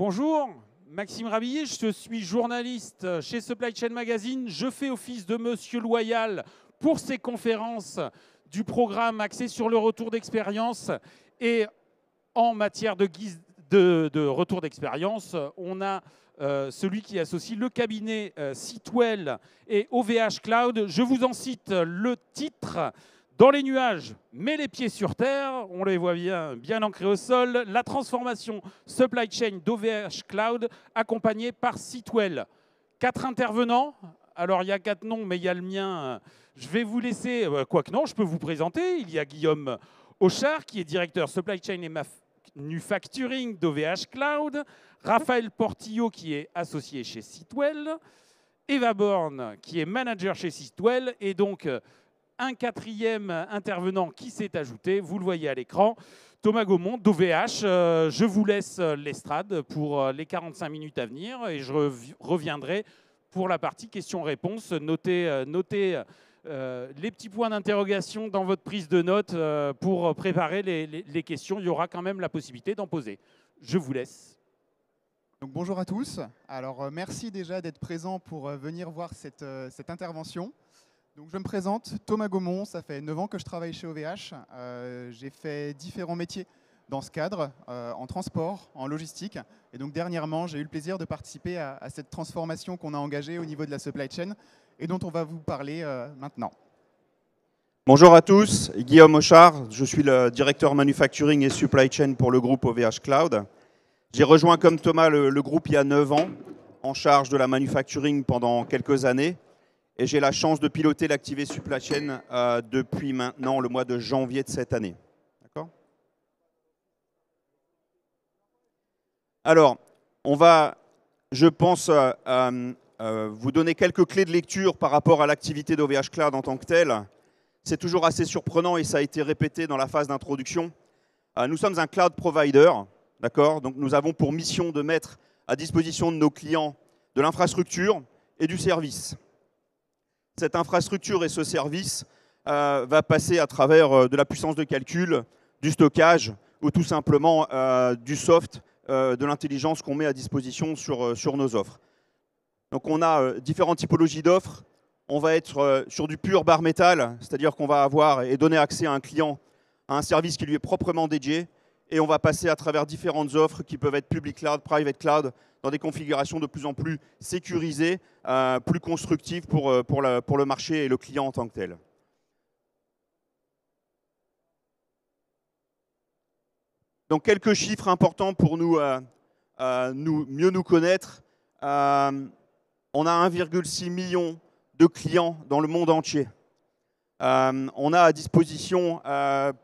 Bonjour, Maxime Rabillet, je suis journaliste chez Supply Chain Magazine. Je fais office de Monsieur Loyal pour ces conférences du programme axé sur le retour d'expérience. Et en matière de retour d'expérience, on a celui qui associe le cabinet Sitwell et OVH Cloud. Je vous en cite le titre. Dans les nuages, mais les pieds sur terre, on les voit bien ancrés au sol, la transformation supply chain d'OVH Cloud accompagnée par Sitwell. 4 intervenants, alors il y a 4 noms, mais il y a le mien. Je vais vous laisser, quoique non, je peux vous présenter. Il y a Guillaume Auchard, qui est directeur supply chain et manufacturing d'OVH Cloud, Raphaël Portillo, qui est associé chez Sitwell, Eva Born, qui est manager chez Sitwell, et donc un quatrième intervenant qui s'est ajouté, vous le voyez à l'écran, Thomas Gaumont d'OVH. Je vous laisse l'estrade pour les 45 minutes à venir et je reviendrai pour la partie questions-réponses. Notez les petits points d'interrogation dans votre prise de notes pour préparer les questions. Il y aura quand même la possibilité d'en poser. Je vous laisse. Donc, bonjour à tous. Alors, merci déjà d'être présent pour venir voir cette intervention. Donc, je me présente, Thomas Gaumont, ça fait 9 ans que je travaille chez OVH. J'ai fait différents métiers dans ce cadre, en transport, en logistique. Et donc dernièrement, j'ai eu le plaisir de participer à cette transformation qu'on a engagée au niveau de la supply chain et dont on va vous parler maintenant. Bonjour à tous, Guillaume Auchard, je suis le directeur manufacturing et supply chain pour le groupe OVH Cloud. J'ai rejoint comme Thomas le groupe il y a 9 ans, en charge de la manufacturing pendant quelques années. Et j'ai la chance de piloter l'activité supply chain depuis maintenant le mois de janvier de cette année. D'accord ? Alors, on va, je pense, vous donner quelques clés de lecture par rapport à l'activité d'OVH Cloud en tant que telle. C'est toujours assez surprenant et ça a été répété dans la phase d'introduction. Nous sommes un cloud provider, d'accord ? Donc nous avons pour mission de mettre à disposition de nos clients de l'infrastructure et du service. Cette infrastructure et ce service va passer à travers de la puissance de calcul, du stockage ou tout simplement du soft, de l'intelligence qu'on met à disposition sur nos offres. Donc on a différentes typologies d'offres. On va être sur du pur bare metal, c'est-à-dire qu'on va avoir et donner accès à un client à un service qui lui est proprement dédié. Et on va passer à travers différentes offres qui peuvent être public cloud, private cloud, dans des configurations de plus en plus sécurisées, plus constructives pour le marché et le client en tant que tel. Donc quelques chiffres importants pour mieux nous connaître. On a 1,6 million de clients dans le monde entier. On a à disposition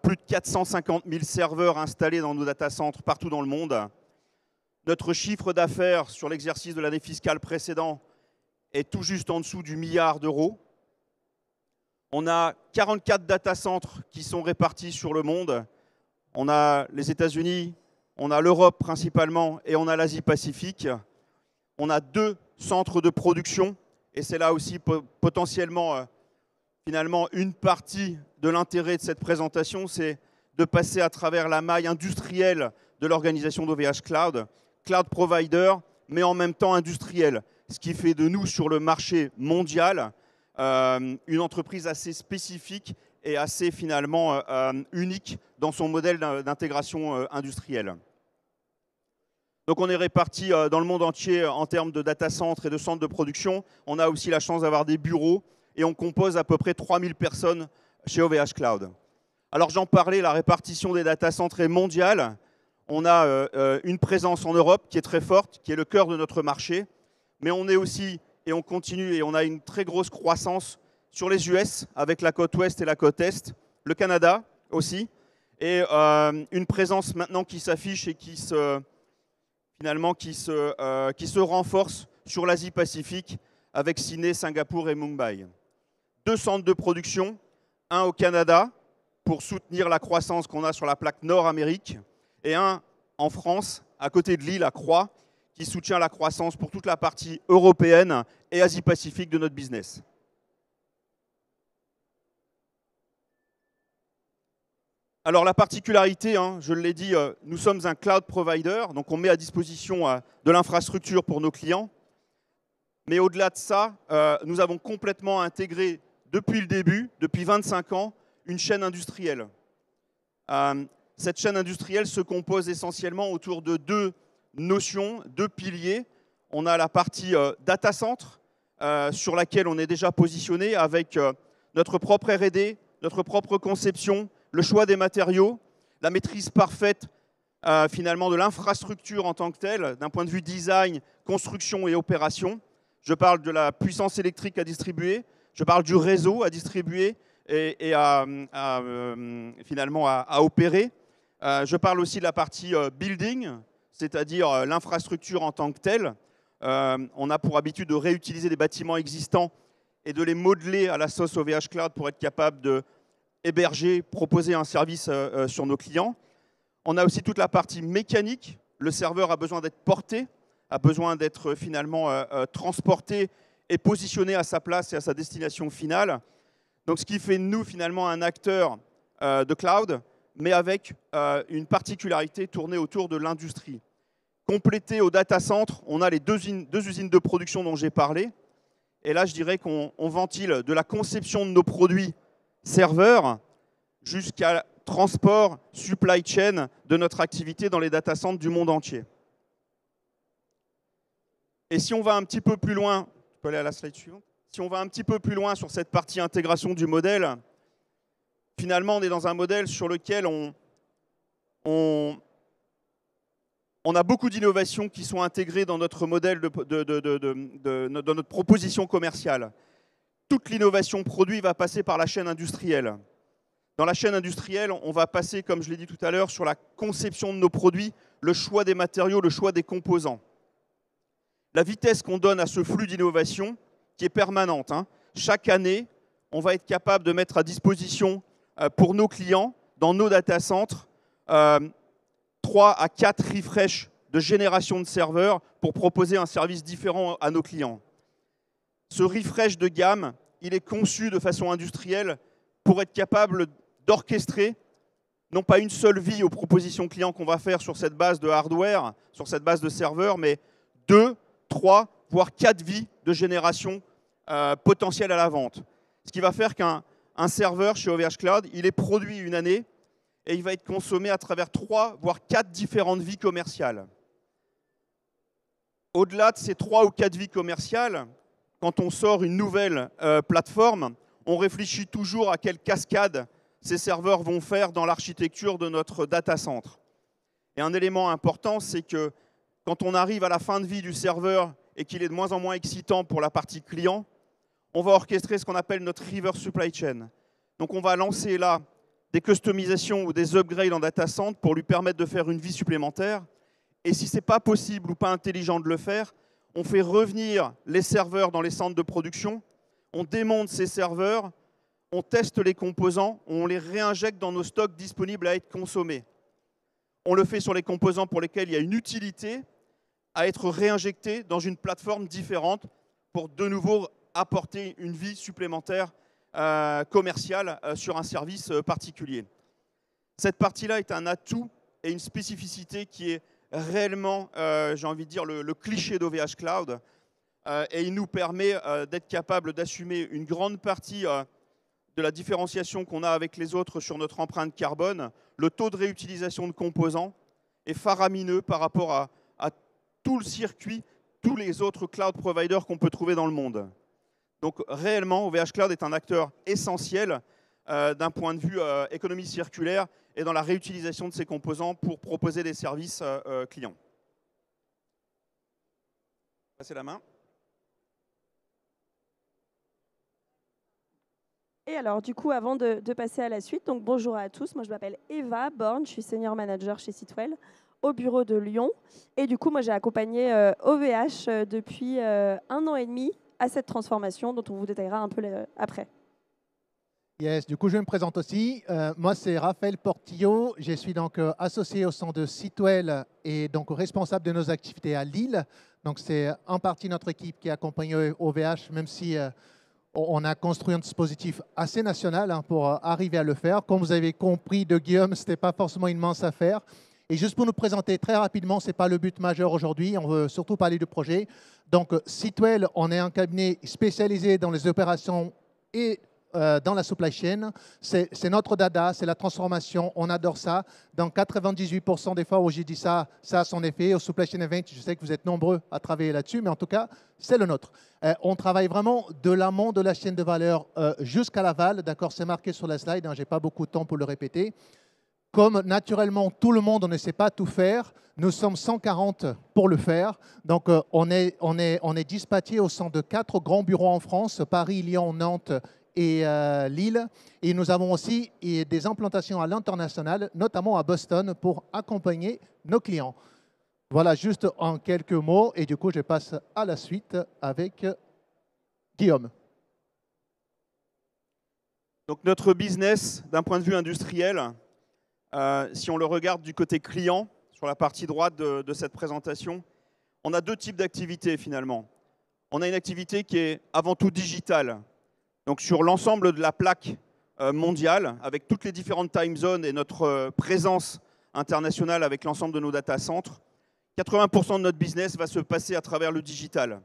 plus de 450 000 serveurs installés dans nos data centers partout dans le monde. Notre chiffre d'affaires sur l'exercice de l'année fiscale précédent est tout juste en dessous du milliard d'euros. On a 44 data centers qui sont répartis sur le monde. On a les États-Unis, on a l'Europe principalement et on a l'Asie-Pacifique. On a 2 centres de production et c'est là aussi potentiellement finalement, une partie de l'intérêt de cette présentation, c'est de passer à travers la maille industrielle de l'organisation d'OVH Cloud, cloud provider, mais en même temps industriel, ce qui fait de nous, sur le marché mondial, une entreprise assez spécifique et assez finalement unique dans son modèle d'intégration industrielle. Donc on est répartis dans le monde entier en termes de data centers et de centres de production. On a aussi la chance d'avoir des bureaux et on compose à peu près 3000 personnes chez OVH Cloud. Alors j'en parlais, la répartition des data centers est mondiale. On a une présence en Europe qui est très forte, qui est le cœur de notre marché. Mais on est aussi, et on continue, et on a une très grosse croissance sur les US, avec la côte ouest et la côte est, le Canada aussi, et une présence maintenant qui s'affiche et qui se renforce sur l'Asie-Pacifique, avec Sydney, Singapour et Mumbai. 2 centres de production, un au Canada pour soutenir la croissance qu'on a sur la plaque Nord-Amérique et un en France, à côté de Lille, à Croix, qui soutient la croissance pour toute la partie européenne et Asie-Pacifique de notre business. Alors la particularité, hein, je l'ai dit, nous sommes un cloud provider, donc on met à disposition de l'infrastructure pour nos clients. Mais au-delà de ça, nous avons complètement intégré depuis le début, depuis 25 ans, une chaîne industrielle. Cette chaîne industrielle se compose essentiellement autour de deux notions, deux piliers. On a la partie data center, sur laquelle on est déjà positionné avec notre propre R&D, notre propre conception, le choix des matériaux, la maîtrise parfaite finalement de l'infrastructure en tant que telle, d'un point de vue design, construction et opération. Je parle de la puissance électrique à distribuer, je parle du réseau à distribuer et finalement à opérer. Je parle aussi de la partie building, c'est-à-dire l'infrastructure en tant que telle. On a pour habitude de réutiliser des bâtiments existants et de les modeler à la sauce OVH Cloud pour être capable de héberger, proposer un service sur nos clients. On a aussi toute la partie mécanique. Le serveur a besoin d'être porté, a besoin d'être finalement transporté et positionné à sa place et à sa destination finale. Donc, ce qui fait de nous finalement un acteur de cloud, mais avec une particularité tournée autour de l'industrie. Complété au data center, on a les deux usines de production dont j'ai parlé. Et là, je dirais qu'on ventile de la conception de nos produits serveurs jusqu'à transport, supply chain de notre activité dans les data centers du monde entier. Et si on va un petit peu plus loin, tu peux aller à la slide suivante. Si on va un petit peu plus loin sur cette partie intégration du modèle, finalement, on est dans un modèle sur lequel on a beaucoup d'innovations qui sont intégrées dans notre modèle, dans notre proposition commerciale. Toute l'innovation produit va passer par la chaîne industrielle. Dans la chaîne industrielle, on va passer, comme je l'ai dit tout à l'heure, sur la conception de nos produits, le choix des matériaux, le choix des composants. La vitesse qu'on donne à ce flux d'innovation, qui est permanente, hein. Chaque année, on va être capable de mettre à disposition pour nos clients, dans nos data centers, 3 à 4 refresh de génération de serveurs pour proposer un service différent à nos clients. Ce refresh de gamme, il est conçu de façon industrielle pour être capable d'orchestrer non pas une seule vie aux propositions clients qu'on va faire sur cette base de hardware, sur cette base de serveurs, mais 2, 3, voire 4 vies de génération potentielle à la vente. Ce qui va faire qu'un serveur chez OVH Cloud, il est produit une année et il va être consommé à travers 3, voire 4 différentes vies commerciales. Au-delà de ces 3 ou 4 vies commerciales, quand on sort une nouvelle plateforme, on réfléchit toujours à quelle cascade ces serveurs vont faire dans l'architecture de notre data center. Et un élément important, c'est que quand on arrive à la fin de vie du serveur et qu'il est de moins en moins excitant pour la partie client, on va orchestrer ce qu'on appelle notre reverse supply chain. Donc on va lancer là des customisations ou des upgrades en data center pour lui permettre de faire une vie supplémentaire. Et si ce n'est pas possible ou pas intelligent de le faire, on fait revenir les serveurs dans les centres de production, on démonte ces serveurs, on teste les composants, on les réinjecte dans nos stocks disponibles à être consommés. On le fait sur les composants pour lesquels il y a une utilité à être réinjectés dans une plateforme différente pour de nouveau apporter une vie supplémentaire commerciale sur un service particulier. Cette partie-là est un atout et une spécificité qui est réellement, j'ai envie de dire, le cliché d'OVH Cloud. Et il nous permet d'être capable d'assumer une grande partie de la différenciation qu'on a avec les autres sur notre empreinte carbone. Le taux de réutilisation de composants est faramineux par rapport à tout le circuit, tous les autres cloud providers qu'on peut trouver dans le monde. Donc réellement, OVH Cloud est un acteur essentiel d'un point de vue économie circulaire et dans la réutilisation de ces composants pour proposer des services clients. Passez la main. Et alors, du coup, avant de passer à la suite, donc bonjour à tous. Moi, je m'appelle Eva Born, je suis senior manager chez Sitwell au bureau de Lyon. Et du coup, moi, j'ai accompagné OVH depuis 1 an et demi à cette transformation dont on vous détaillera un peu après. Yes, du coup, je me présente aussi. Moi, c'est Raphaël Portillo. Je suis donc associé au sein de Sitwell et donc responsable de nos activités à Lille. Donc, c'est en partie notre équipe qui accompagne OVH, même si on a construit un dispositif assez national pour arriver à le faire. Comme vous avez compris de Guillaume, ce n'était pas forcément une mince affaire. Et juste pour nous présenter très rapidement, ce n'est pas le but majeur aujourd'hui, on veut surtout parler du projet. Donc, Sitwell, on est un cabinet spécialisé dans les opérations et dans la supply chain. C'est notre dada, c'est la transformation, on adore ça. Dans 98% des fois où j'ai dit ça, ça a son effet. Au Supply Chain Event, je sais que vous êtes nombreux à travailler là-dessus, mais en tout cas, c'est le nôtre. On travaille vraiment de l'amont de la chaîne de valeur jusqu'à l'aval. D'accord, c'est marqué sur la slide, hein, je n'ai pas beaucoup de temps pour le répéter. Comme naturellement, tout le monde ne sait pas tout faire, nous sommes 140 pour le faire. Donc, on est dispatché au sein de 4 grands bureaux en France, Paris, Lyon, Nantes et Lille. Et nous avons aussi des implantations à l'international, notamment à Boston, pour accompagner nos clients. Voilà, juste en quelques mots. Et du coup, je passe à la suite avec Guillaume. Donc, notre business, d'un point de vue industriel, si on le regarde du côté client, sur la partie droite de cette présentation, on a 2 types d'activités finalement. On a une activité qui est avant tout digitale, donc sur l'ensemble de la plaque mondiale, avec toutes les différentes time zones et notre présence internationale avec l'ensemble de nos data centers. 80% de notre business va se passer à travers le digital.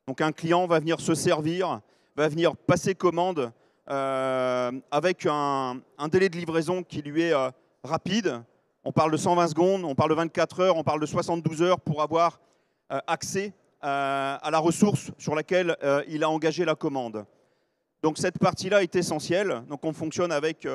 Donc un client va venir se servir, va venir passer commande avec un délai de livraison qui lui est rapide. On parle de 120 secondes, on parle de 24 heures, on parle de 72 heures pour avoir accès à la ressource sur laquelle il a engagé la commande. Donc cette partie-là est essentielle. Donc on fonctionne avec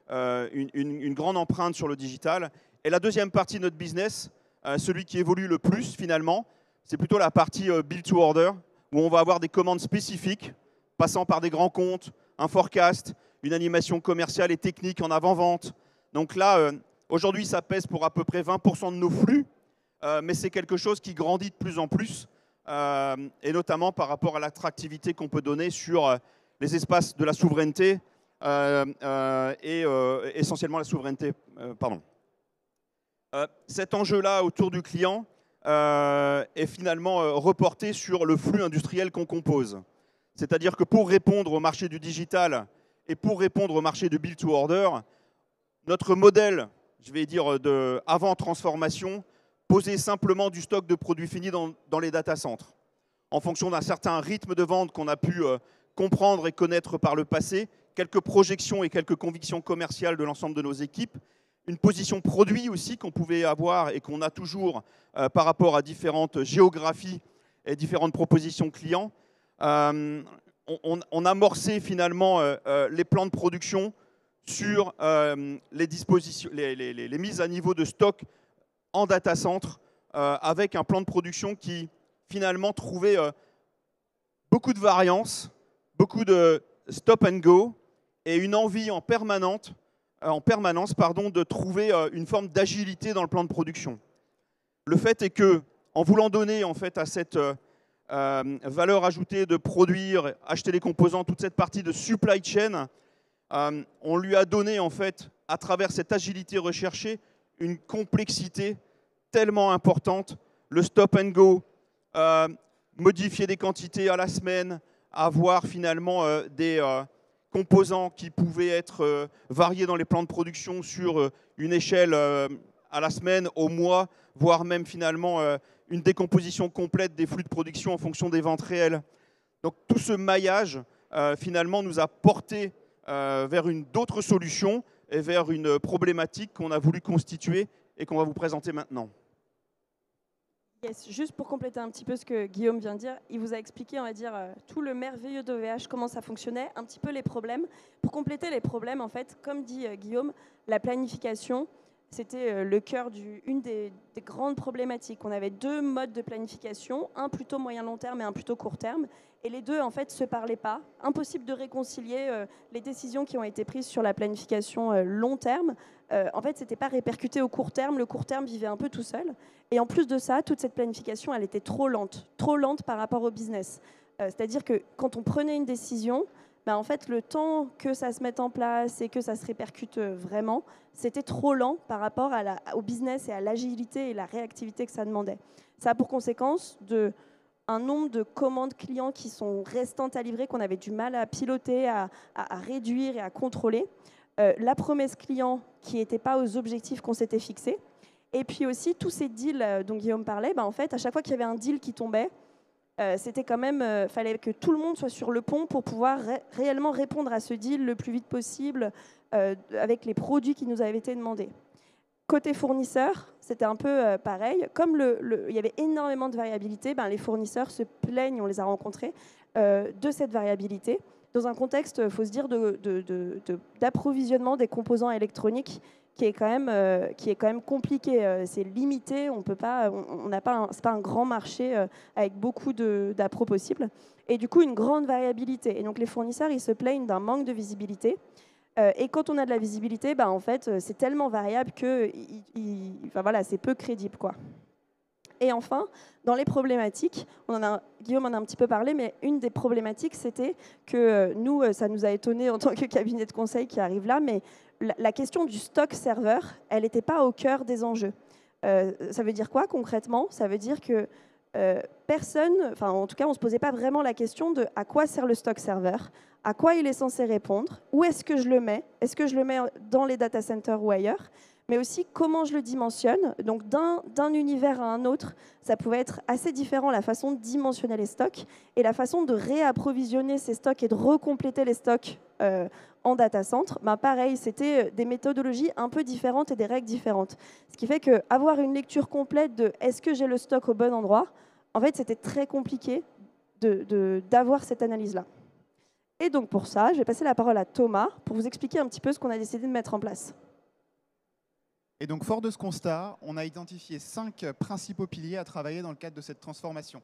une grande empreinte sur le digital. Et la deuxième partie de notre business, celui qui évolue le plus finalement, c'est plutôt la partie build to order, où on va avoir des commandes spécifiques, passant par des grands comptes, un forecast, une animation commerciale et technique en avant-vente. Donc là, aujourd'hui, ça pèse pour à peu près 20% de nos flux, mais c'est quelque chose qui grandit de plus en plus, et notamment par rapport à l'attractivité qu'on peut donner sur les espaces de la souveraineté et essentiellement la souveraineté. Cet enjeu-là autour du client est finalement reporté sur le flux industriel qu'on compose. C'est-à-dire que pour répondre au marché du digital et pour répondre au marché du build to order, notre modèle, je vais dire, avant transformation, posait simplement du stock de produits finis dans les data centers. En fonction d'un certain rythme de vente qu'on a pu comprendre et connaître par le passé, quelques projections et quelques convictions commerciales de l'ensemble de nos équipes, une position produit aussi qu'on pouvait avoir et qu'on a toujours par rapport à différentes géographies et différentes propositions clients. On amorçait finalement les plans de production sur les mises à niveau de stock en data center avec un plan de production qui finalement trouvait beaucoup de variance, beaucoup de stop and go et une envie en permanence de trouver une forme d'agilité dans le plan de production. Le fait est que, en voulant donner en fait à cette valeur ajoutée de produire, acheter les composants, toute cette partie de supply chain, on lui a donné en fait, à travers cette agilité recherchée, une complexité tellement importante, le stop and go, modifier des quantités à la semaine, avoir finalement des composants qui pouvaient être variés dans les plans de production sur une échelle à la semaine, au mois, voire même finalement une décomposition complète des flux de production en fonction des ventes réelles. Donc tout ce maillage finalement nous a porté vers d'autres solutions et vers une problématique qu'on a voulu constituer et qu'on va vous présenter maintenant. Yes, juste pour compléter un petit peu ce que Guillaume vient de dire, il vous a expliqué, on va dire, tout le merveilleux d'OVH, comment ça fonctionnait, un petit peu les problèmes. Pour compléter les problèmes, en fait, comme dit Guillaume, la planification, c'était le cœur d'une des grandes problématiques. On avait 2 modes de planification, un plutôt moyen-long terme et un plutôt court terme. Et les deux, en fait, ne se parlaient pas. Impossible de réconcilier les décisions qui ont été prises sur la planification long terme. En fait, ce n'était pas répercuté au court terme. Le court terme vivait un peu tout seul. Et en plus de ça, toute cette planification, elle était trop lente par rapport au business. C'est-à-dire que quand on prenait une décision, en fait, le temps que ça se mette en place et que ça se répercute vraiment, c'était trop lent par rapport au business et à l'agilité et la réactivité que ça demandait. Ça a pour conséquence de un nombre de commandes clients qui sont restantes à livrer, qu'on avait du mal à piloter, à réduire et à contrôler. La promesse client qui n'était pas aux objectifs qu'on s'était fixés. Et puis aussi, tous ces deals dont Guillaume parlait, en fait, à chaque fois qu'il y avait un deal qui tombait, c'était quand même, fallait que tout le monde soit sur le pont pour pouvoir réellement répondre à ce deal le plus vite possible avec les produits qui nous avaient été demandés. Côté fournisseur, c'était un peu pareil. Comme il y avait énormément de variabilité, les fournisseurs se plaignent, on les a rencontrés, de cette variabilité. Dans un contexte, il faut se dire, d'approvisionnement des composants électroniques qui est quand même compliqué. C'est limité, on peut pas, c'est pas un grand marché avec beaucoup d'appros possibles. Et du coup, une grande variabilité. Et donc, les fournisseurs, ils se plaignent d'un manque de visibilité. Et quand on a de la visibilité, en fait, c'est tellement variable que voilà, c'est peu crédible, quoi. Et enfin, dans les problématiques, Guillaume en a un petit peu parlé, mais une des problématiques, c'était que nous, ça nous a étonnés en tant que cabinet de conseil qui arrive là, mais la question du stock serveur, elle n'était pas au cœur des enjeux. Ça veut dire quoi concrètement? Ça veut dire que personne, enfin en tout cas, on ne se posait pas vraiment la question de à quoi sert le stock serveur, à quoi il est censé répondre, où est-ce que je le mets, est-ce que je le mets dans les data centers ou ailleurs, mais aussi comment je le dimensionne. Donc d'un univers à un autre, ça pouvait être assez différent la façon de dimensionner les stocks et la façon de réapprovisionner ces stocks et de recompléter les stocks en data center. Pareil, c'était des méthodologies un peu différentes et des règles différentes. Ce qui fait qu'avoir une lecture complète de est-ce que j'ai le stock au bon endroit, en fait, c'était très compliqué d'avoir cette analyse-là. Et donc pour ça, je vais passer la parole à Thomas pour vous expliquer un petit peu ce qu'on a décidé de mettre en place. Et donc, fort de ce constat, on a identifié 5 principaux piliers à travailler dans le cadre de cette transformation.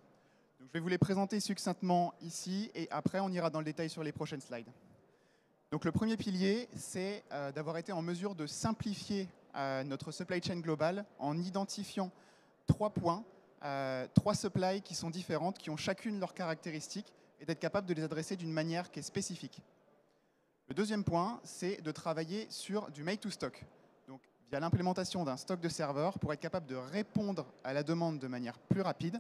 Donc, je vais vous les présenter succinctement ici, et après, on ira dans le détail sur les prochaines slides. Donc, le premier pilier, c'est d'avoir été en mesure de simplifier notre supply chain globale en identifiant 3 points, 3 supplies qui sont différentes, qui ont chacune leurs caractéristiques, et d'être capable de les adresser d'une manière qui est spécifique. Le deuxième point, c'est de travailler sur du make-to-stock. Donc, via l'implémentation d'un stock de serveurs pour être capable de répondre à la demande de manière plus rapide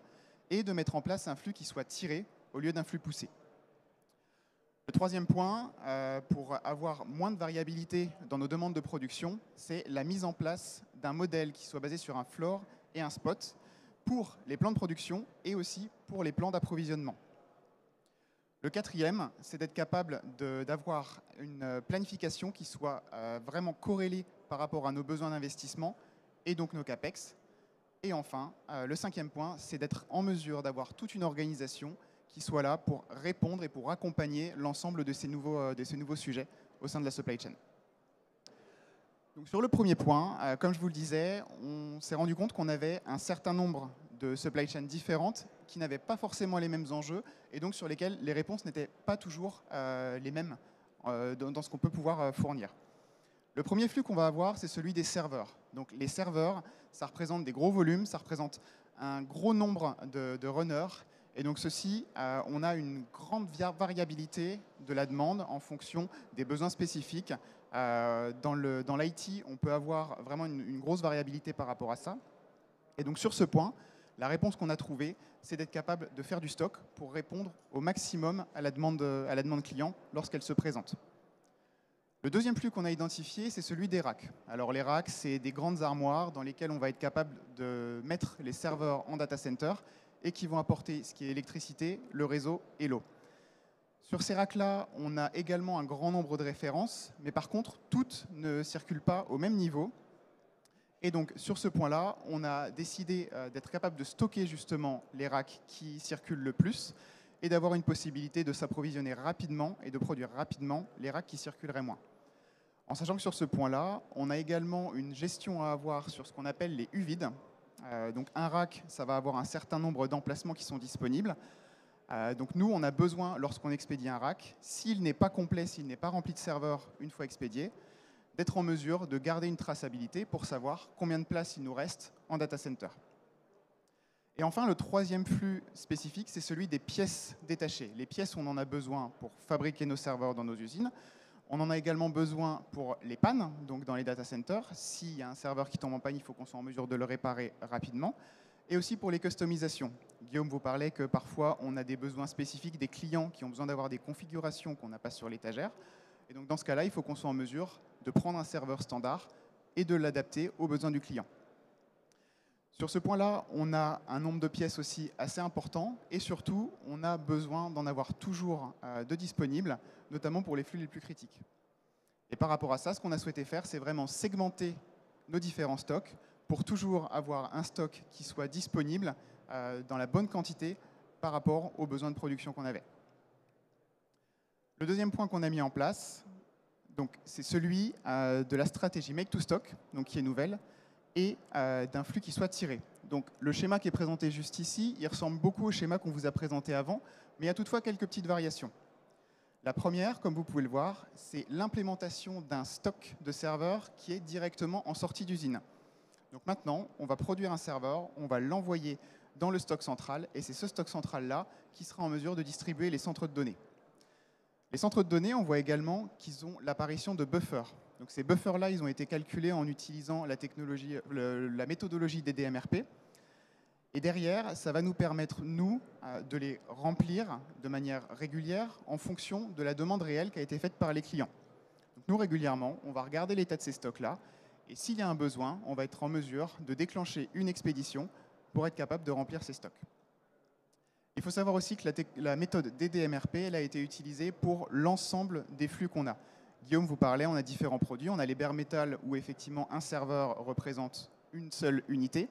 et de mettre en place un flux qui soit tiré au lieu d'un flux poussé. Le troisième point, pour avoir moins de variabilité dans nos demandes de production, c'est la mise en place d'un modèle qui soit basé sur un floor et un spot pour les plans de production et aussi pour les plans d'approvisionnement. Le quatrième, c'est d'être capable d'avoir une planification qui soit vraiment corrélée par rapport à nos besoins d'investissement et donc nos CAPEX. Et enfin, le cinquième point, c'est d'être en mesure d'avoir toute une organisation qui soit là pour répondre et pour accompagner l'ensemble de ces nouveaux sujets au sein de la supply chain. Donc, sur le premier point, comme je vous le disais, on s'est rendu compte qu'on avait un certain nombre de supply chains différentes qui n'avaient pas forcément les mêmes enjeux et donc sur lesquels les réponses n'étaient pas toujours les mêmes dans ce qu'on peut pouvoir fournir. Le premier flux qu'on va avoir, c'est celui des serveurs. Donc les serveurs, ça représente des gros volumes, ça représente un gros nombre de runners. Et donc ceci, on a une grande variabilité de la demande en fonction des besoins spécifiques. Dans l'IT, on peut avoir vraiment une grosse variabilité par rapport à ça. Et donc sur ce point, la réponse qu'on a trouvée, c'est d'être capable de faire du stock pour répondre au maximum à la demande client lorsqu'elle se présente. Le deuxième flux qu'on a identifié, c'est celui des racks. Alors les racks, c'est des grandes armoires dans lesquelles on va être capable de mettre les serveurs en data center et qui vont apporter ce qui est l'électricité, le réseau et l'eau. Sur ces racks-là, on a également un grand nombre de références, mais par contre, toutes ne circulent pas au même niveau. Et donc, sur ce point-là, on a décidé d'être capable de stocker justement les racks qui circulent le plus et d'avoir une possibilité de s'approvisionner rapidement et de produire rapidement les racks qui circuleraient moins. En sachant que sur ce point-là, on a également une gestion à avoir sur ce qu'on appelle les U-vides. Donc, un rack, ça va avoir un certain nombre d'emplacements qui sont disponibles. Donc, nous, on a besoin, lorsqu'on expédie un rack, s'il n'est pas complet, s'il n'est pas rempli de serveurs une fois expédié, d'être en mesure de garder une traçabilité pour savoir combien de place il nous reste en data center. Et enfin, le troisième flux spécifique, c'est celui des pièces détachées. Les pièces, on en a besoin pour fabriquer nos serveurs dans nos usines. On en a également besoin pour les pannes, donc dans les data centers. S'il y a un serveur qui tombe en panne, il faut qu'on soit en mesure de le réparer rapidement. et aussi pour les customisations. Guillaume vous parlait que parfois on a des besoins spécifiques des clients qui ont besoin d'avoir des configurations qu'on n'a pas sur l'étagère. Et donc dans ce cas-là, il faut qu'on soit en mesure de prendre un serveur standard et de l'adapter aux besoins du client. Sur ce point-là, on a un nombre de pièces aussi assez important et surtout, on a besoin d'en avoir toujours de disponibles, notamment pour les flux les plus critiques. Et par rapport à ça, ce qu'on a souhaité faire, c'est vraiment segmenter nos différents stocks pour toujours avoir un stock qui soit disponible dans la bonne quantité par rapport aux besoins de production qu'on avait. Le deuxième point qu'on a mis en place, c'est celui de la stratégie Make to Stock, donc qui est nouvelle, et d'un flux qui soit tiré. Donc le schéma qui est présenté juste ici, il ressemble beaucoup au schéma qu'on vous a présenté avant, mais il y a toutefois quelques petites variations. La première, comme vous pouvez le voir, c'est l'implémentation d'un stock de serveurs qui est directement en sortie d'usine. Donc maintenant, on va produire un serveur, on va l'envoyer dans le stock central, et c'est ce stock central-là qui sera en mesure de distribuer les centres de données. Les centres de données, on voit également qu'ils ont l'apparition de buffers. Donc ces buffers-là, ils ont été calculés en utilisant la technologie, la méthodologie DDMRP. Et derrière, ça va nous permettre, nous, de les remplir de manière régulière en fonction de la demande réelle qui a été faite par les clients. Donc nous, régulièrement, on va regarder l'état de ces stocks-là. Et s'il y a un besoin, on va être en mesure de déclencher une expédition pour être capable de remplir ces stocks. Il faut savoir aussi que la méthode DDMRP, elle a été utilisée pour l'ensemble des flux qu'on a. Guillaume vous parlait, on a différents produits. On a les bare metal où effectivement un serveur représente une seule unité.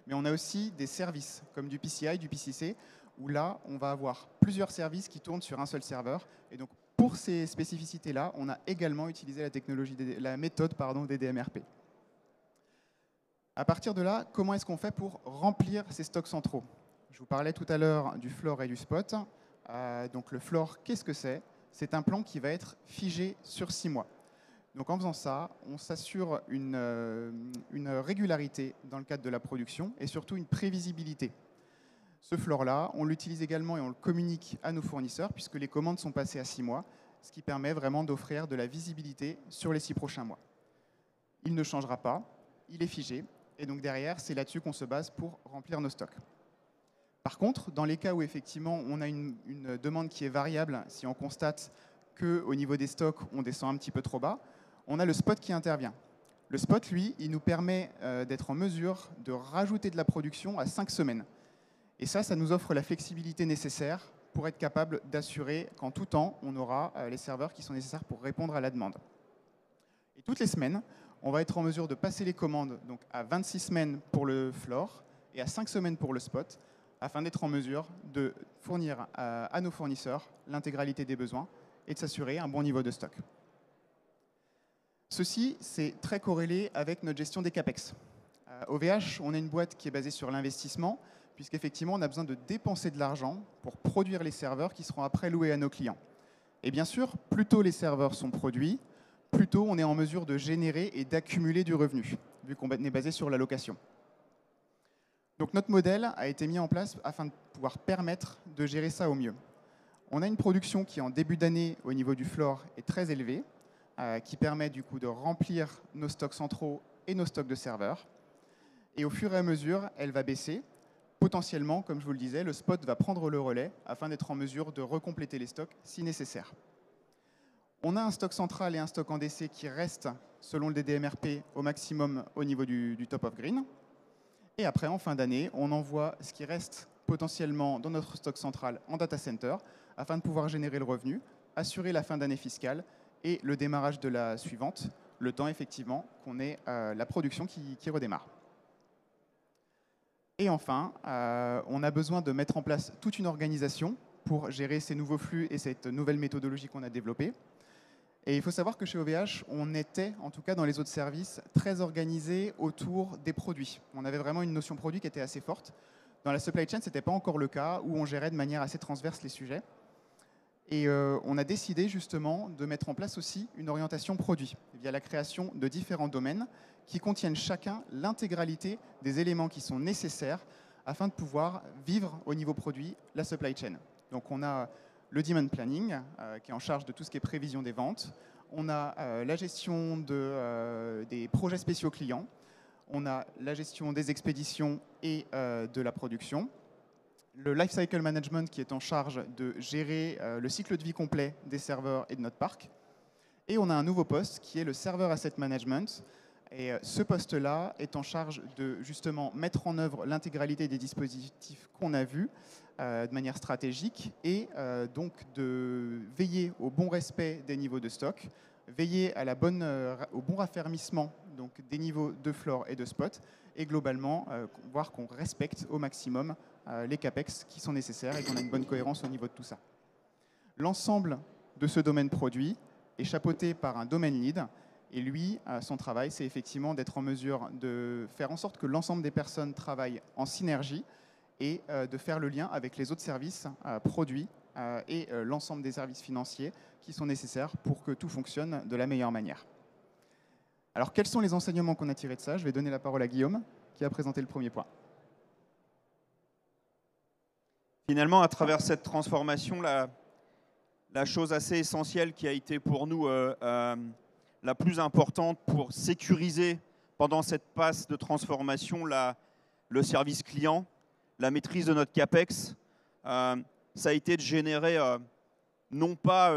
Mais on a aussi des services comme du PCI, du PCC, où là, on va avoir plusieurs services qui tournent sur un seul serveur. Et donc, pour ces spécificités-là, on a également utilisé la méthode DDMRP. À partir de là, comment est-ce qu'on fait pour remplir ces stocks centraux? Je vous parlais tout à l'heure du floor et du spot. Donc le floor, qu'est-ce que c'est? C'est un plan qui va être figé sur 6 mois. Donc en faisant ça, on s'assure une régularité dans le cadre de la production et surtout une prévisibilité. Ce floor-là, on l'utilise également et on le communique à nos fournisseurs puisque les commandes sont passées à 6 mois, ce qui permet vraiment d'offrir de la visibilité sur les 6 prochains mois. Il ne changera pas, il est figé et donc derrière, c'est là-dessus qu'on se base pour remplir nos stocks. Par contre, dans les cas où effectivement on a une demande qui est variable, si on constate qu'au niveau des stocks, on descend un petit peu trop bas, on a le spot qui intervient. Le spot, lui, il nous permet d'être en mesure de rajouter de la production à 5 semaines. Et ça nous offre la flexibilité nécessaire pour être capable d'assurer qu'en tout temps, on aura les serveurs qui sont nécessaires pour répondre à la demande. Et toutes les semaines, on va être en mesure de passer les commandes donc à 26 semaines pour le floor et à 5 semaines pour le spot, afin d'être en mesure de fournir à nos fournisseurs l'intégralité des besoins et de s'assurer un bon niveau de stock. Ceci, c'est très corrélé avec notre gestion des CAPEX. OVH, on est une boîte qui est basée sur l'investissement, puisqu'effectivement, on a besoin de dépenser de l'argent pour produire les serveurs qui seront après loués à nos clients. Et bien sûr, plus tôt les serveurs sont produits, plus tôt on est en mesure de générer et d'accumuler du revenu, vu qu'on est basé sur la location. Donc notre modèle a été mis en place afin de pouvoir permettre de gérer ça au mieux. On a une production qui, en début d'année, au niveau du floor, est très élevée, qui permet du coup de remplir nos stocks centraux et nos stocks de serveurs. Et au fur et à mesure, elle va baisser. Potentiellement, comme je vous le disais, le spot va prendre le relais afin d'être en mesure de recompléter les stocks si nécessaire. On a un stock central et un stock en DC qui restent, selon le DDMRP, au maximum au niveau du top of green. Et après, en fin d'année, on envoie ce qui reste potentiellement dans notre stock central en data center afin de pouvoir générer le revenu, assurer la fin d'année fiscale et le démarrage de la suivante, le temps effectivement qu'on ait la production qui redémarre. Et enfin, on a besoin de mettre en place toute une organisation pour gérer ces nouveaux flux et cette nouvelle méthodologie qu'on a développée. Et il faut savoir que chez OVH, on était, en tout cas dans les autres services, très organisé autour des produits. On avait vraiment une notion produit qui était assez forte. Dans la supply chain, ce n'était pas encore le cas, où on gérait de manière assez transverse les sujets. Et on a décidé justement de mettre en place aussi une orientation produit, via la création de différents domaines qui contiennent chacun l'intégralité des éléments qui sont nécessaires afin de pouvoir vivre au niveau produit la supply chain. Donc on a le demand planning, qui est en charge de tout ce qui est prévision des ventes. On a la gestion des projets spéciaux clients. on a la gestion des expéditions et de la production. Le Lifecycle Management qui est en charge de gérer le cycle de vie complet des serveurs et de notre parc. Et on a un nouveau poste qui est le Server Asset Management. Et ce poste-là est en charge de justement mettre en œuvre l'intégralité des dispositifs qu'on a vus de manière stratégique et donc de veiller au bon respect des niveaux de stock, veiller à au bon raffermissement donc, des niveaux de floor et de spot et globalement voir qu'on respecte au maximum les CAPEX qui sont nécessaires et qu'on a une bonne cohérence au niveau de tout ça. L'ensemble de ce domaine produit est chapeauté par un domaine lead. Et lui, son travail, c'est effectivement d'être en mesure de faire en sorte que l'ensemble des personnes travaillent en synergie et de faire le lien avec les autres services produits et l'ensemble des services financiers qui sont nécessaires pour que tout fonctionne de la meilleure manière. Alors, quels sont les enseignements qu'on a tirés de ça? Je vais donner la parole à Guillaume, qui a présenté le premier point. Finalement, à travers cette transformation, la chose assez essentielle qui a été pour nous la plus importante pour sécuriser pendant cette passe de transformation le service client, la maîtrise de notre CAPEX, ça a été de générer non pas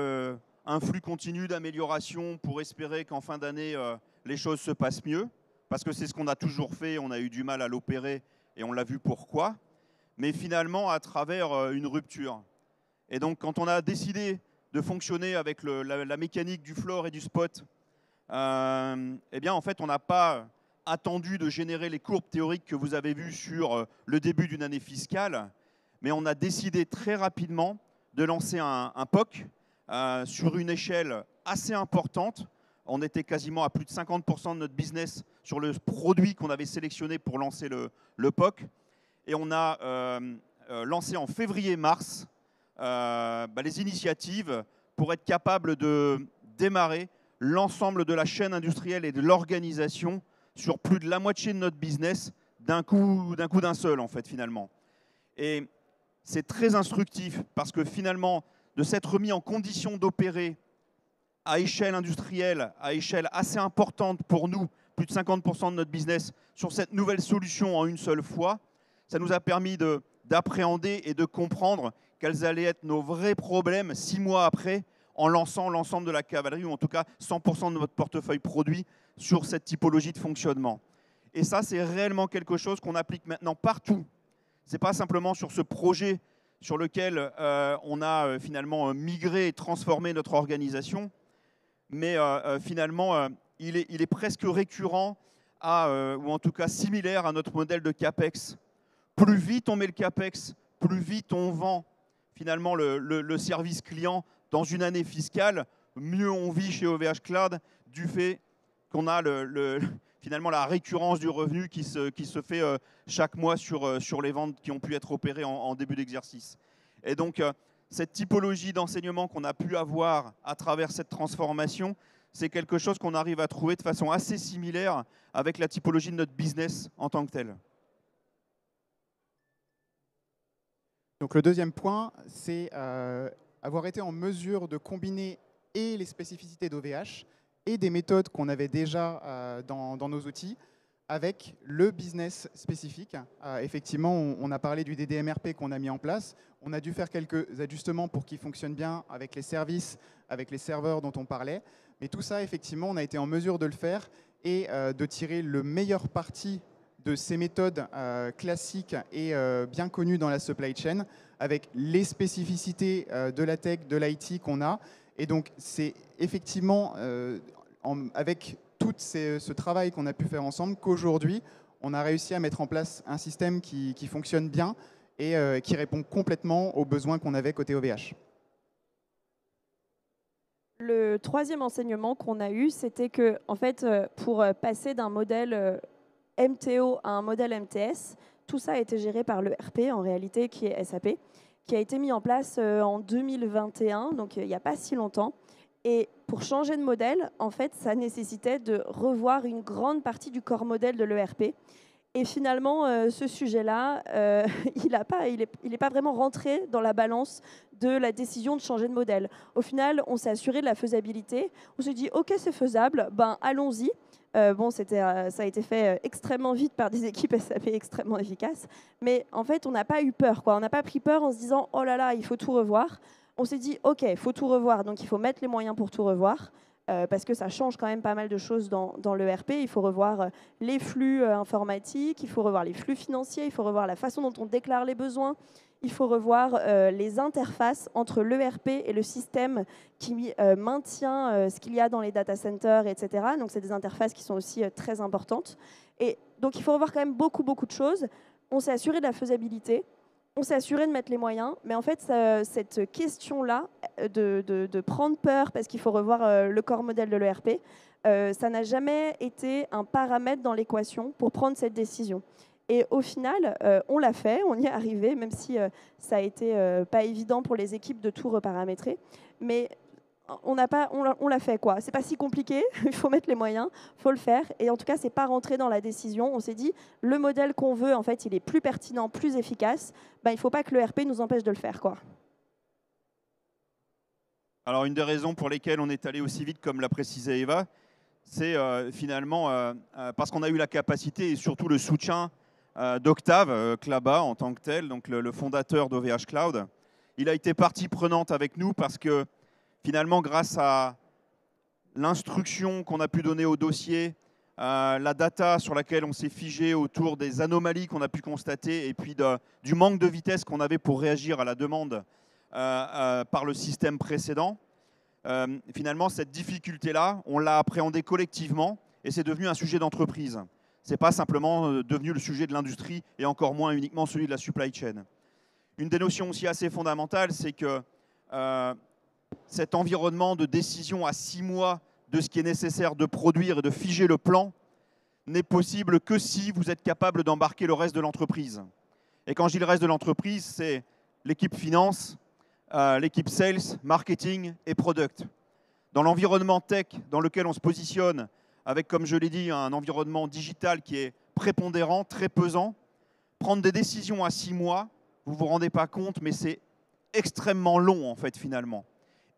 un flux continu d'amélioration pour espérer qu'en fin d'année, les choses se passent mieux, parce que c'est ce qu'on a toujours fait, on a eu du mal à l'opérer et on l'a vu pourquoi, mais finalement à travers une rupture. Et donc quand on a décidé de fonctionner avec la mécanique du floor et du spot, eh bien, en fait, on n'a pas attendu de générer les courbes théoriques que vous avez vues sur le début d'une année fiscale, mais on a décidé très rapidement de lancer un POC sur une échelle assez importante. On était quasiment à plus de 50% de notre business sur le produit qu'on avait sélectionné pour lancer le POC. Et on a lancé en février-mars les initiatives pour être capable de démarrer l'ensemble de la chaîne industrielle et de l'organisation sur plus de la moitié de notre business d'un coup d'un seul, en fait, finalement. Et c'est très instructif parce que finalement, de s'être mis en condition d'opérer à échelle industrielle, à échelle assez importante pour nous, plus de 50% de notre business, sur cette nouvelle solution en une seule fois, ça nous a permis d'appréhender et de comprendre quels allaient être nos vrais problèmes 6 mois après, en lançant l'ensemble de la cavalerie, ou en tout cas 100% de notre portefeuille produit sur cette typologie de fonctionnement. Et ça, c'est réellement quelque chose qu'on applique maintenant partout. Ce n'est pas simplement sur ce projet sur lequel on a finalement migré et transformé notre organisation, mais finalement, il est presque récurrent, ou en tout cas similaire à notre modèle de CAPEX. Plus vite on met le CAPEX, plus vite on vend finalement le service client dans une année fiscale, mieux on vit chez OVH Cloud du fait qu'on a finalement la récurrence du revenu qui se fait chaque mois sur les ventes qui ont pu être opérées en début d'exercice. Et donc, cette typologie d'enseignement qu'on a pu avoir à travers cette transformation, c'est quelque chose qu'on arrive à trouver de façon assez similaire avec la typologie de notre business en tant que tel. Donc le deuxième point, c'est avoir été en mesure de combiner et les spécificités d'OVH et des méthodes qu'on avait déjà dans nos outils avec le business spécifique. Effectivement, on a parlé du DDMRP qu'on a mis en place. On a dû faire quelques ajustements pour qu'il fonctionne bien avec les services, avec les serveurs dont on parlait. Mais tout ça, effectivement, on a été en mesure de le faire et de tirer le meilleur parti de ces méthodes classiques et bien connues dans la supply chain avec les spécificités de la tech, de l'IT qu'on a. Et donc, c'est effectivement avec tout ce travail qu'on a pu faire ensemble qu'aujourd'hui, on a réussi à mettre en place un système qui fonctionne bien et qui répond complètement aux besoins qu'on avait côté OVH. Le troisième enseignement qu'on a eu, c'était que, en fait, pour passer d'un modèle MTO à un modèle MTS, tout ça a été géré par le RP, en réalité, qui est SAP, qui a été mis en place en 2021, donc il n'y a pas si longtemps. Et pour changer de modèle, en fait, ça nécessitait de revoir une grande partie du corps modèle de l'ERP. Et finalement, ce sujet-là, il n'est pas vraiment rentré dans la balance de la décision de changer de modèle. Au final, on s'est assuré de la faisabilité. On s'est dit, OK, c'est faisable, ben, allons-y. Bon, ça a été fait extrêmement vite par des équipes SAP extrêmement efficaces. Mais en fait, on n'a pas eu peur, quoi. On n'a pas pris peur en se disant « Oh là là, il faut tout revoir ». On s'est dit « Ok, il faut tout revoir, donc il faut mettre les moyens pour tout revoir ». Parce que ça change quand même pas mal de choses dans l'ERP. Il faut revoir les flux informatiques, il faut revoir les flux financiers, il faut revoir la façon dont on déclare les besoins, il faut revoir les interfaces entre l'ERP et le système qui maintient ce qu'il y a dans les data centers, etc. Donc, c'est des interfaces qui sont aussi très importantes. Et donc, il faut revoir quand même beaucoup de choses. On s'est assuré de la faisabilité. On s'est assuré de mettre les moyens, mais en fait, cette question-là de prendre peur parce qu'il faut revoir le corps modèle de l'ERP, ça n'a jamais été un paramètre dans l'équation pour prendre cette décision. Et au final, on l'a fait, on y est arrivé, même si ça a été pas évident pour les équipes de tout reparamétrer. Mais on l'a fait, quoi. C'est pas si compliqué, il faut mettre les moyens, il faut le faire. Et en tout cas, c'est pas rentré dans la décision. On s'est dit, le modèle qu'on veut, en fait, il est plus pertinent, plus efficace. Ben, il faut pas que le RP nous empêche de le faire, quoi. Alors, une des raisons pour lesquelles on est allé aussi vite, comme l'a précisé Eva, c'est finalement parce qu'on a eu la capacité et surtout le soutien d'Octave Klaba en tant que tel, donc le fondateur d'OVH Cloud. Il a été partie prenante avec nous parce que finalement, grâce à l'instruction qu'on a pu donner au dossier, la data sur laquelle on s'est figé autour des anomalies qu'on a pu constater et puis du manque de vitesse qu'on avait pour réagir à la demande par le système précédent, finalement, cette difficulté-là, on l'a appréhendée collectivement et c'est devenu un sujet d'entreprise. Ce n'est pas simplement devenu le sujet de l'industrie et encore moins uniquement celui de la supply chain. Une des notions aussi assez fondamentales, c'est que cet environnement de décision à 6 mois de ce qui est nécessaire de produire et de figer le plan n'est possible que si vous êtes capable d'embarquer le reste de l'entreprise. Et quand je dis le reste de l'entreprise, c'est l'équipe finance, l'équipe sales, marketing et product. Dans l'environnement tech dans lequel on se positionne, avec, comme je l'ai dit, un environnement digital qui est prépondérant, très pesant, prendre des décisions à 6 mois, vous ne vous rendez pas compte, mais c'est extrêmement long, en fait, finalement.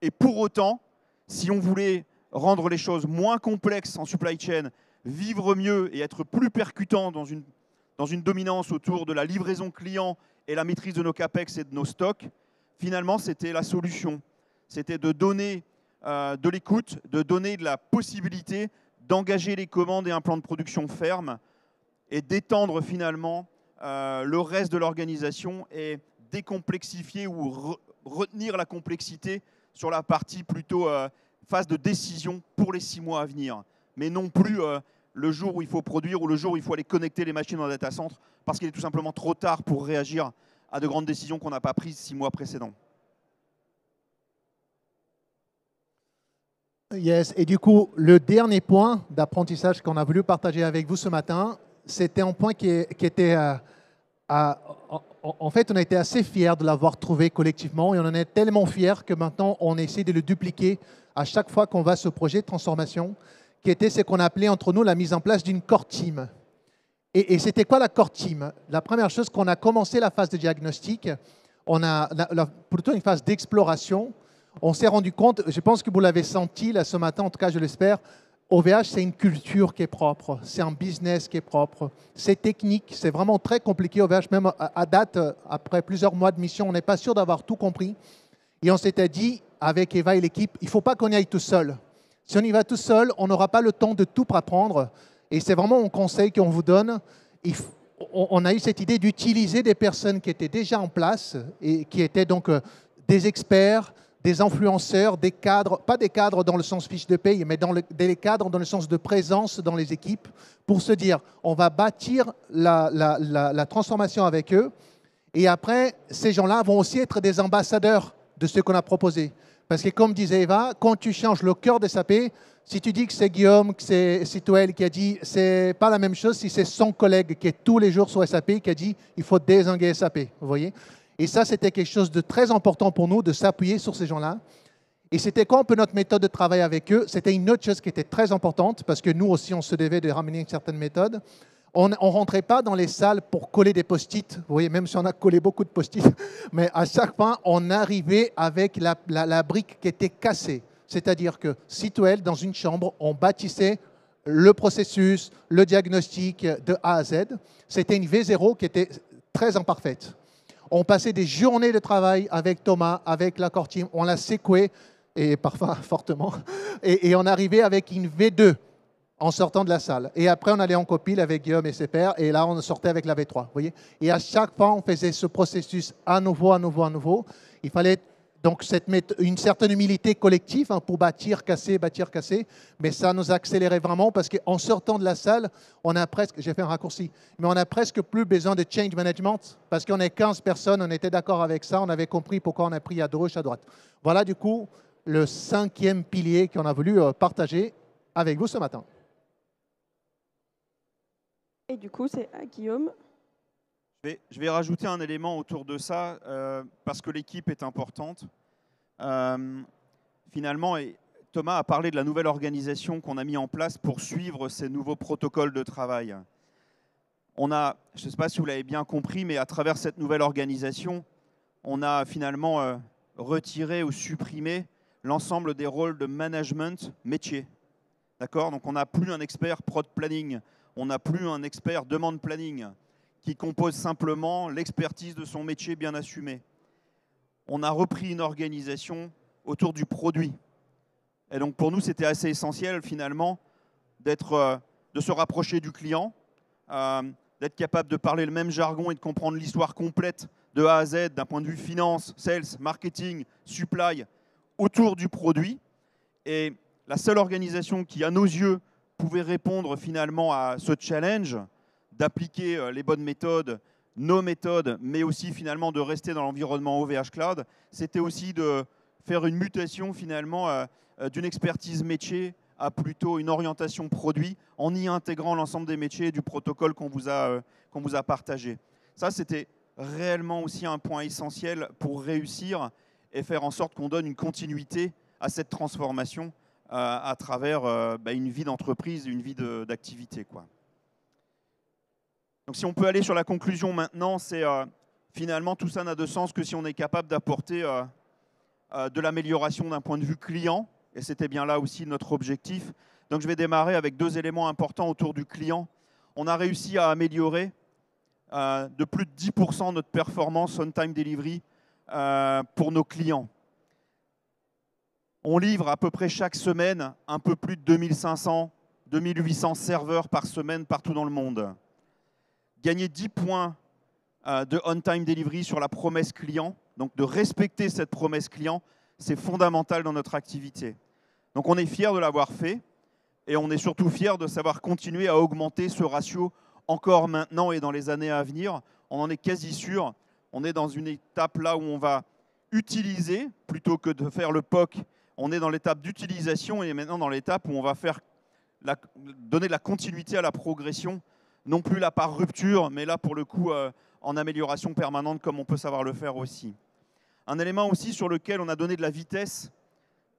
Et pour autant, si on voulait rendre les choses moins complexes en supply chain, vivre mieux et être plus percutant dans une dominance autour de la livraison client et la maîtrise de nos capex et de nos stocks, finalement, c'était la solution. C'était de donner de l'écoute, de donner de la possibilité d'engager les commandes et un plan de production ferme et d'étendre finalement le reste de l'organisation et décomplexifier ou retenir la complexité sur la partie plutôt phase de décision pour les 6 mois à venir, mais non plus le jour où il faut produire ou le jour où il faut aller connecter les machines dans le data center parce qu'il est tout simplement trop tard pour réagir à de grandes décisions qu'on n'a pas prises 6 mois précédents. Yes, et du coup, le dernier point d'apprentissage qu'on a voulu partager avec vous ce matin, c'était un point qui était... en fait, on a été assez fiers de l'avoir trouvé collectivement et on en est tellement fiers que maintenant, on essaie de le dupliquer à chaque fois qu'on va ce projet de transformation, qui était ce qu'on appelait entre nous la mise en place d'une core team. Et c'était quoi la core team? La première chose, qu'on a commencé la phase de diagnostic, on a plutôt une phase d'exploration. On s'est rendu compte, je pense que vous l'avez senti là ce matin, en tout cas je l'espère, OVH, c'est une culture qui est propre, c'est un business qui est propre, c'est technique, c'est vraiment très compliqué. OVH, même à date, après plusieurs mois de mission, on n'est pas sûr d'avoir tout compris. Et on s'était dit, avec Eva et l'équipe, il ne faut pas qu'on y aille tout seul. Si on y va tout seul, on n'aura pas le temps de tout apprendre. Et c'est vraiment un conseil qu'on vous donne. On a eu cette idée d'utiliser des personnes qui étaient déjà en place et qui étaient donc des experts, des influenceurs, des cadres, pas des cadres dans le sens fiche de paye, mais des cadres dans le sens de présence dans les équipes, pour se dire, on va bâtir la transformation avec eux. Et après, ces gens-là vont aussi être des ambassadeurs de ce qu'on a proposé. Parce que comme disait Eva, quand tu changes le cœur de SAP, si tu dis que c'est Guillaume, que c'est Citoel qui a dit, c'est pas la même chose si c'est son collègue qui est tous les jours sur SAP qui a dit, il faut dézinguer SAP, vous voyez. Et ça, c'était quelque chose de très important pour nous, de s'appuyer sur ces gens-là. Et c'était quoi un peu notre méthode de travail avec eux? C'était une autre chose qui était très importante, parce que nous aussi, on se devait de ramener une certaine méthode. On ne rentrait pas dans les salles pour coller des post-it. Vous voyez, même si on a collé beaucoup de post-it, mais à chaque fois, on arrivait avec la brique qui était cassée. C'est-à-dire que, Citoel, dans une chambre, on bâtissait le processus, le diagnostic de A à Z. C'était une V0 qui était très imparfaite. On passait des journées de travail avec Thomas, avec la core team, on l'a séqué, et parfois fortement, et on arrivait avec une V2 en sortant de la salle. Et après, on allait en copile avec Guillaume et ses pairs, et là, on sortait avec la V3. Vous voyez, et à chaque fois, on faisait ce processus à nouveau. Il fallait donc une certaine humilité collective pour bâtir, casser, mais ça nous accélérait vraiment parce qu'en sortant de la salle, on a presque, j'ai fait un raccourci, mais on a presque plus besoin de change management parce qu'on est 15 personnes, on était d'accord avec ça, on avait compris pourquoi on a pris à gauche, à droite. Voilà du coup le 5e pilier qu'on a voulu partager avec vous ce matin. Et du coup, c'est à Guillaume. Je vais rajouter un élément autour de ça, parce que l'équipe est importante. Finalement, Thomas a parlé de la nouvelle organisation qu'on a mis en place pour suivre ces nouveaux protocoles de travail. Je ne sais pas si vous l'avez bien compris, mais à travers cette nouvelle organisation, on a finalement retiré ou supprimé l'ensemble des rôles de management métier. D'accord ? Donc on n'a plus un expert prod planning, on n'a plus un expert demande planning, qui compose simplement l'expertise de son métier bien assumé. On a repris une organisation autour du produit. Et donc pour nous, c'était assez essentiel finalement de se rapprocher du client, d'être capable de parler le même jargon et de comprendre l'histoire complète de A à Z d'un point de vue finance, sales, marketing, supply, autour du produit. Et la seule organisation qui, à nos yeux, pouvait répondre finalement à ce challenge, d'appliquer les bonnes méthodes, nos méthodes, mais aussi finalement de rester dans l'environnement OVH Cloud, c'était aussi de faire une mutation finalement d'une expertise métier à plutôt une orientation produit en y intégrant l'ensemble des métiers et du protocole qu'on vous a partagé. Ça, c'était réellement aussi un point essentiel pour réussir et faire en sorte qu'on donne une continuité à cette transformation à travers une vie d'entreprise, une vie d'activité, quoi. Donc si on peut aller sur la conclusion maintenant, c'est finalement tout ça n'a de sens que si on est capable d'apporter de l'amélioration d'un point de vue client, et c'était bien là aussi notre objectif. Donc je vais démarrer avec 2 éléments importants autour du client. On a réussi à améliorer de plus de 10% notre performance on-time delivery pour nos clients. On livre à peu près chaque semaine un peu plus de 2500, 2800 serveurs par semaine partout dans le monde. Gagner 10 points de on-time delivery sur la promesse client, donc de respecter cette promesse client, c'est fondamental dans notre activité. Donc on est fiers de l'avoir fait et on est surtout fiers de savoir continuer à augmenter ce ratio encore maintenant et dans les années à venir. On en est quasi sûr. On est dans une étape là où on va utiliser, plutôt que de faire le POC, on est dans l'étape d'utilisation et maintenant dans l'étape où on va donner de la continuité à la progression, non plus là par rupture, mais là pour le coup en amélioration permanente comme on peut savoir le faire aussi. Un élément aussi sur lequel on a donné de la vitesse,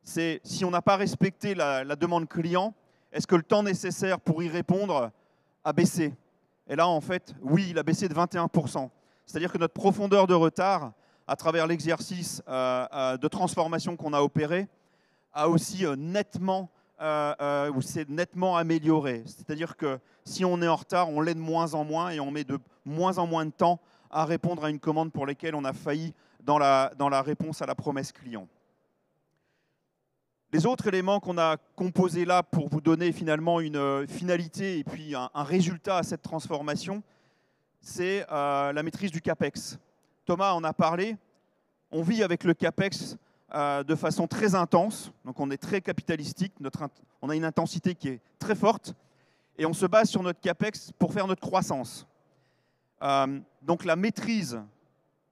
c'est si on n'a pas respecté la demande client, est-ce que le temps nécessaire pour y répondre a baissé? Et là, en fait, oui, il a baissé de 21%. C'est-à-dire que notre profondeur de retard, à travers l'exercice de transformation qu'on a opéré, a aussi s'est nettement amélioré. C'est-à-dire que si on est en retard, on l'est de moins en moins et on met de moins en moins de temps à répondre à une commande pour laquelle on a failli dans la réponse à la promesse client. Les autres éléments qu'on a composés là pour vous donner finalement une finalité et puis un résultat à cette transformation, c'est la maîtrise du CAPEX. Thomas en a parlé. On vit avec le CAPEX de façon très intense. Donc on est très capitalistique. On a une intensité qui est très forte. Et on se base sur notre CAPEX pour faire notre croissance. Donc la maîtrise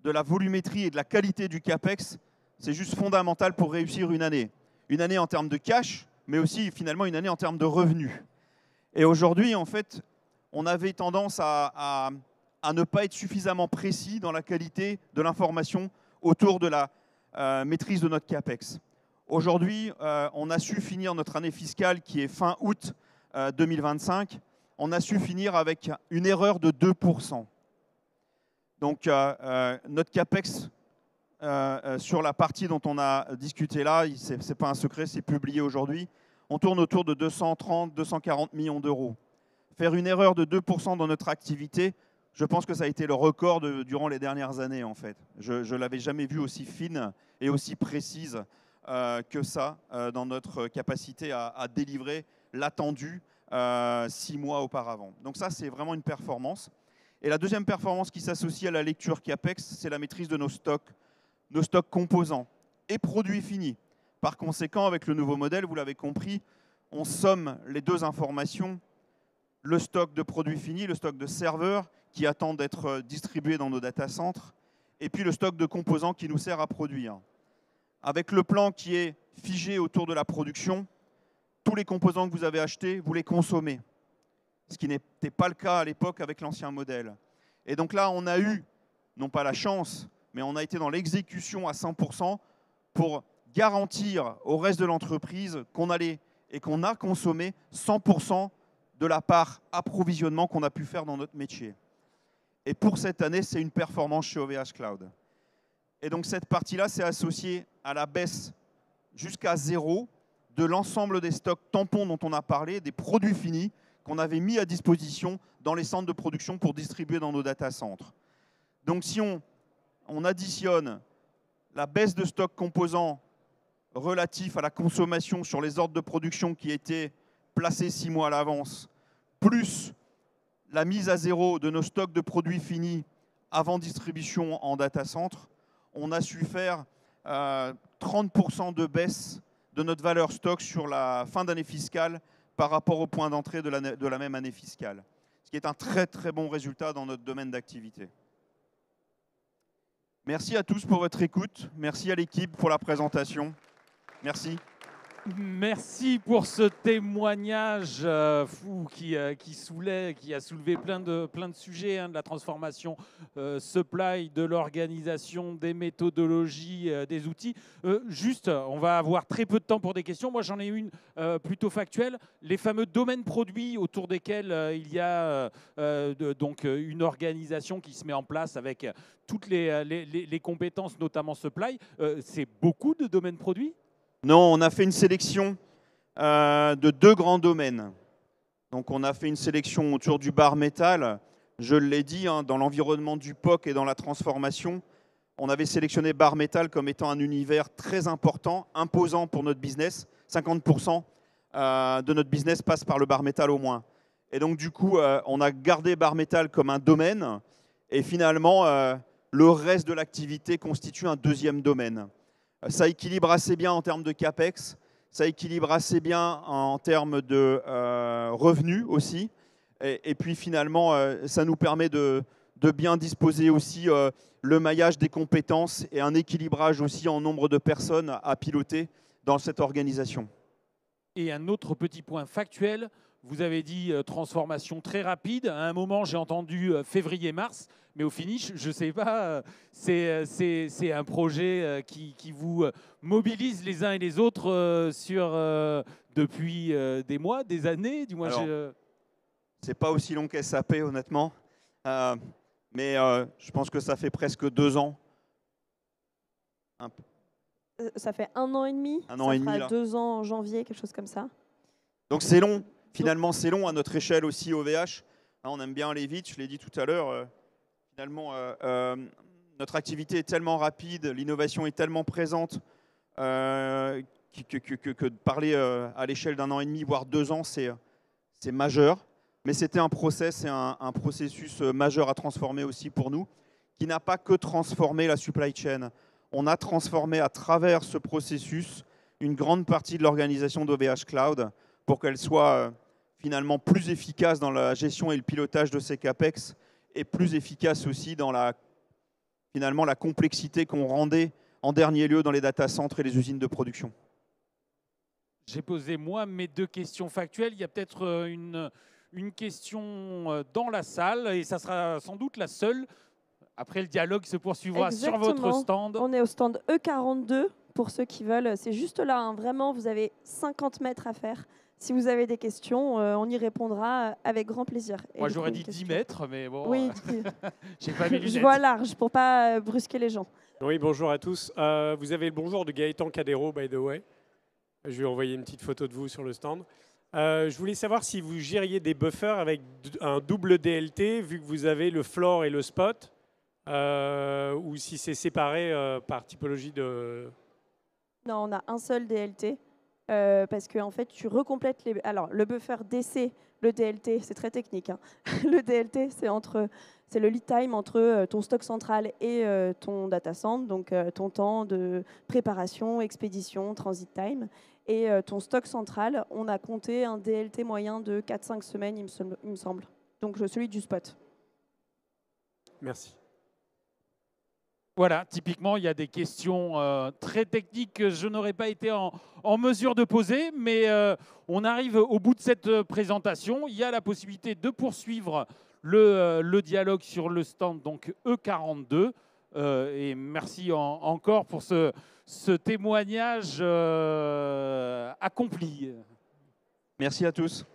de la volumétrie et de la qualité du CAPEX, c'est juste fondamental pour réussir une année. Une année en termes de cash, mais aussi finalement une année en termes de revenus. Et aujourd'hui, en fait, on avait tendance à ne pas être suffisamment précis dans la qualité de l'information autour de la maîtrise de notre CAPEX. Aujourd'hui, on a su finir notre année fiscale qui est fin août 2025. On a su finir avec une erreur de 2%. Donc notre CAPEX sur la partie dont on a discuté là, ce n'est pas un secret, c'est publié aujourd'hui. on tourne autour de 230, 240 millions d'euros. Faire une erreur de 2% dans notre activité, je pense que ça a été le record durant les dernières années, en fait. Je ne l'avais jamais vu aussi fine et aussi précise que ça dans notre capacité à délivrer l'attendu 6 mois auparavant. Donc ça, c'est vraiment une performance. Et la deuxième performance qui s'associe à la lecture CAPEX, c'est la maîtrise de nos stocks composants et produits finis. Par conséquent, avec le nouveau modèle, vous l'avez compris, on somme les deux informations, le stock de produits finis, le stock de serveurs qui attendent d'être distribués dans nos data centers, et puis le stock de composants qui nous sert à produire. Avec le plan qui est figé autour de la production, tous les composants que vous avez achetés, vous les consommez. Ce qui n'était pas le cas à l'époque avec l'ancien modèle. Et donc là, on a eu, non pas la chance, mais on a été dans l'exécution à 100% pour garantir au reste de l'entreprise qu'on allait et qu'on a consommé 100% de la part approvisionnement qu'on a pu faire dans notre métier. Et pour cette année, c'est une performance chez OVH Cloud. Et donc cette partie-là, c'est associé à la baisse jusqu'à 0 de l'ensemble des stocks tampons dont on a parlé, des produits finis qu'on avait mis à disposition dans les centres de production pour distribuer dans nos data centers. Donc si on additionne la baisse de stock composants relatif à la consommation sur les ordres de production qui étaient placés 6 mois à l'avance, plus la mise à zéro de nos stocks de produits finis avant distribution en data center, on a su faire 30% de baisse de notre valeur stock sur la fin d'année fiscale par rapport au point d'entrée de la même année fiscale. Ce qui est un très très bon résultat dans notre domaine d'activité. Merci à tous pour votre écoute. Merci à l'équipe pour la présentation. Merci. Merci pour ce témoignage fou qui a soulevé plein de sujets, hein, de la transformation supply, de l'organisation, des méthodologies, des outils. Juste, on va avoir très peu de temps pour des questions. Moi, j'en ai une plutôt factuelle. Les fameux domaines produits autour desquels il y a donc une organisation qui se met en place avec toutes les compétences, notamment supply. C'est beaucoup de domaines produits ? Non, on a fait une sélection de 2 grands domaines. Donc on a fait une sélection autour du bar métal. Je l'ai dit, hein, dans l'environnement du POC et dans la transformation, on avait sélectionné bar métal comme étant un univers très important, imposant pour notre business. 50% de notre business passe par le bar métal au moins. Et donc du coup, on a gardé bar métal comme un domaine. Et finalement, le reste de l'activité constitue un deuxième domaine. Ça équilibre assez bien en termes de CAPEX, ça équilibre assez bien en termes de revenus aussi. Et puis finalement, ça nous permet de bien disposer aussi le maillage des compétences et un équilibrage aussi en nombre de personnes à piloter dans cette organisation. Et un autre petit point factuel, vous avez dit transformation très rapide. À un moment, j'ai entendu février-mars, mais au finish, je ne sais pas, c'est un projet qui vous mobilise les uns et les autres depuis des mois, des années. Du moins, c'est pas aussi long qu'SAP, honnêtement, mais je pense que ça fait presque 2 ans. Ça fait 1 an et demi. Un an et demi, ça là. fera 2 ans en janvier, quelque chose comme ça. Donc c'est long. Finalement, c'est long à notre échelle aussi, OVH. On aime bien aller vite, je l'ai dit tout à l'heure. Finalement, notre activité est tellement rapide, l'innovation est tellement présente que de parler à l'échelle d'1 an et demi, voire 2 ans, c'est majeur. Mais c'était un processus majeur à transformer aussi pour nous, qui n'a pas que transformé la supply chain. On a transformé à travers ce processus une grande partie de l'organisation d'OVH Cloud pour qu'elle soit finalement plus efficace dans la gestion et le pilotage de ces CAPEX et plus efficace aussi dans finalement la complexité qu'on rendait en dernier lieu dans les data centers et les usines de production. J'ai posé moi mes 2 questions factuelles. Il y a peut-être une question dans la salle et ça sera sans doute la seule. Après, le dialogue se poursuivra sur votre stand. On est au stand E42 pour ceux qui veulent. C'est juste là, hein. Vraiment, vous avez 50 mètres à faire. Si vous avez des questions, on y répondra avec grand plaisir. Moi, j'aurais dit 10 mètres, mais bon, oui, j'ai pas mis lunettes. Je vois large pour pas brusquer les gens. Oui, bonjour à tous. Vous avez le bonjour de Gaëtan Cadero, by the way. Je lui ai envoyé une petite photo de vous sur le stand. Je voulais savoir si vous gériez des buffers avec un double DLT, vu que vous avez le floor et le spot, ou si c'est séparé par typologie de... Non, on a un seul DLT. Parce que en fait, tu recomplètes les. Alors, le buffer DC, le DLT, c'est très technique, hein. Le DLT, c'est le lead time entre ton stock central et ton data center, donc ton temps de préparation, expédition, transit time. Et ton stock central, on a compté un DLT moyen de 4-5 semaines, il me semble. Donc, celui du spot. Merci. Voilà, typiquement, il y a des questions très techniques que je n'aurais pas été en mesure de poser, mais on arrive au bout de cette présentation. Il y a la possibilité de poursuivre le dialogue sur le stand, donc E42. Et merci encore pour ce témoignage accompli. Merci à tous.